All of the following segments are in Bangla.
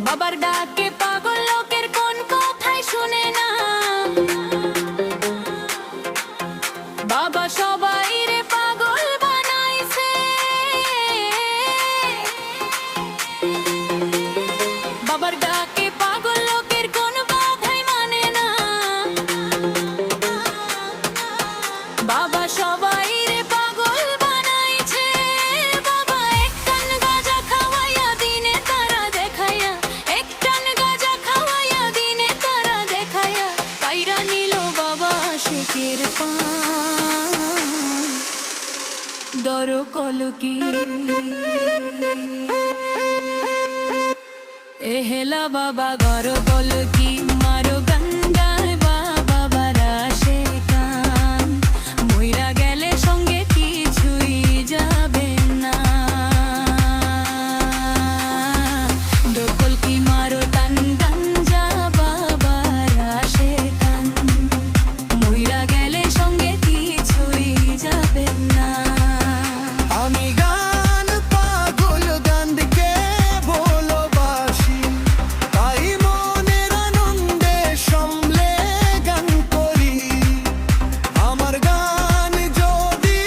বাবার ডাকে পাগল লোকের কোন কথাই শুনে না। বাবা সবাই রে পাগল বানাইছে। বাবার ডাকে পাগল লোকের কোন কথাই মানে না। বাবা সবাই রে পাগল বানাইছে। বাবা এক টান গাঁজা খাওয়াইয়া দিনে তারা দেখাইয়া, এক টান গাঁজা খাওয়াইয়া দিনে তারা দেখাইয়া, কাইরা নিল বাবা শেখের পান। দর কলকি এহেলা বাবা গর কলকি মারো গঙ্গায় বাবা বারাসে কান। মইরা গেলে সঙ্গে কিছুই যাবে না। দর কলকি মারো টান গাঞ্জা বাবা রাসে কান। মইরা গেলে সঙ্গে কিছুই যাবে না। আমি গান পাগল গানকে ভালোবাসি, তাই মনের আনন্দে সামলে গান করি। আমার গান যদি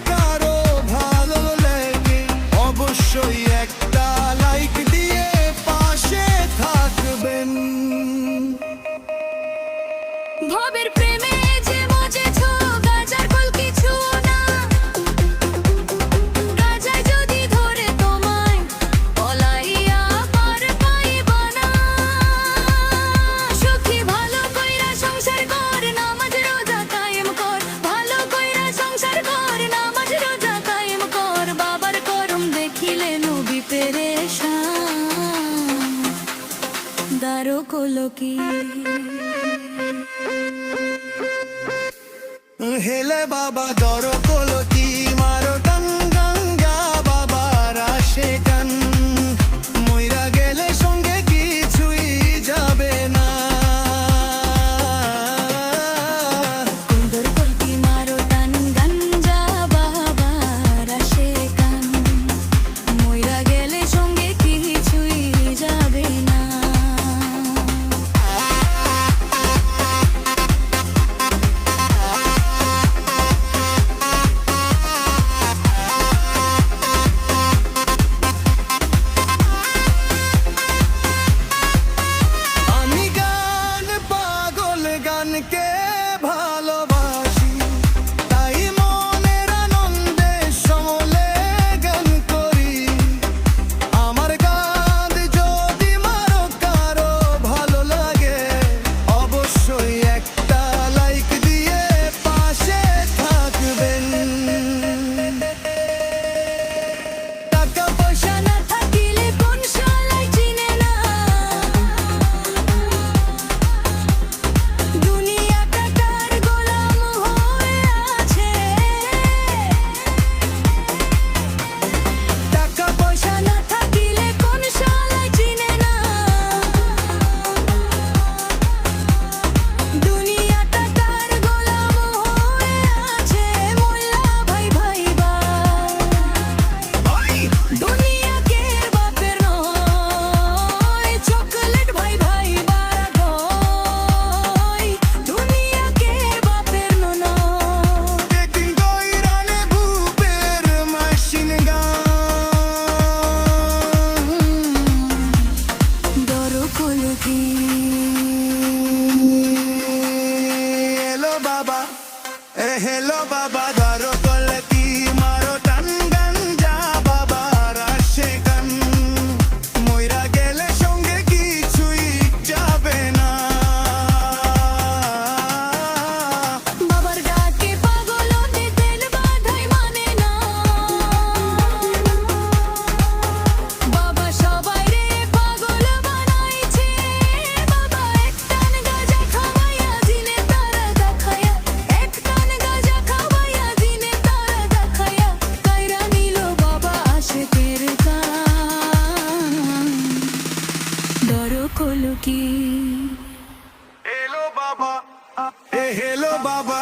কারো ভালো লাগে, অবশ্যই একটা লাইক দিয়ে পাশে থাকবেন। ভবের প্রেমে যে মজেছো গাজার ফল কিছু না। গাজায় যদি ধরে তোমায় পলাইয়া পার পাইবা না। সখী ভালো কইরা সংসার কর, নামাজ রোজা কায়েম কর। ভালো কইরা সংসার কর, নামাজ রোজা কায়েম কর। বাবার করম দেখিলে নবী পেরেশান। দারো কলকি হেলে বাবা দর কলকি মারো টান গঙ্গা বাবা রাসে গান। মইরা গেলে সঙ্গে কিছুই যাবে না। দর কলকি মারো টান গাঞ্জা বাবা রাসে কান। মইরা গেলে সঙ্গে কিছুই যাবে না। আমি গান পাগল গানকে ভালোবাসি, তাই মনের আনন্দে সমলে গান করি। আমার গান যদি মারো কারো ভালো লাগে, অবশ্যই একটা লাইক দিয়ে পাশে থাকবেন। টাকা পয়সা না থাকিলে কোন শালাই চিনে না। দুনিয়াটা কার গোলাম হয়ে আছে। টাকা পয়সা না থাকিলে কোন শালাই চিনে না। দুনিয়াটা কার গোলাম হয়ে আছে। মোল্লা ভাই ভাইবা দুনিয়া কে বাপের নয়। চকলেট ভাই ভাইবা গয় দুনিয়া কে বাপের নয়। একদিন কইরানে ভূপের মেশিন গান। দর কলকি হেলো বাবা হেলো বাবা দর কলকি মারো টান গাঞ্জা বাবা রাসে গান। মইরা গেলে সঙ্গে কিছুই যাবে না। বাবার ডাকে পাগল দিতেন বাধাই মানে না। বাবা সবাই রে পাগল বানাইছে। বাবা এক টান গাঁজা খাওয়াইয়া দিনে তারা দেখাইয়া, এক টান গাঁজা খাওয়াইয়া দিনে তারা দেখাইয়া, কাইরা নিল বাবা আশেকের কান। দর কলকি হেলো বাবা হেলো বাবা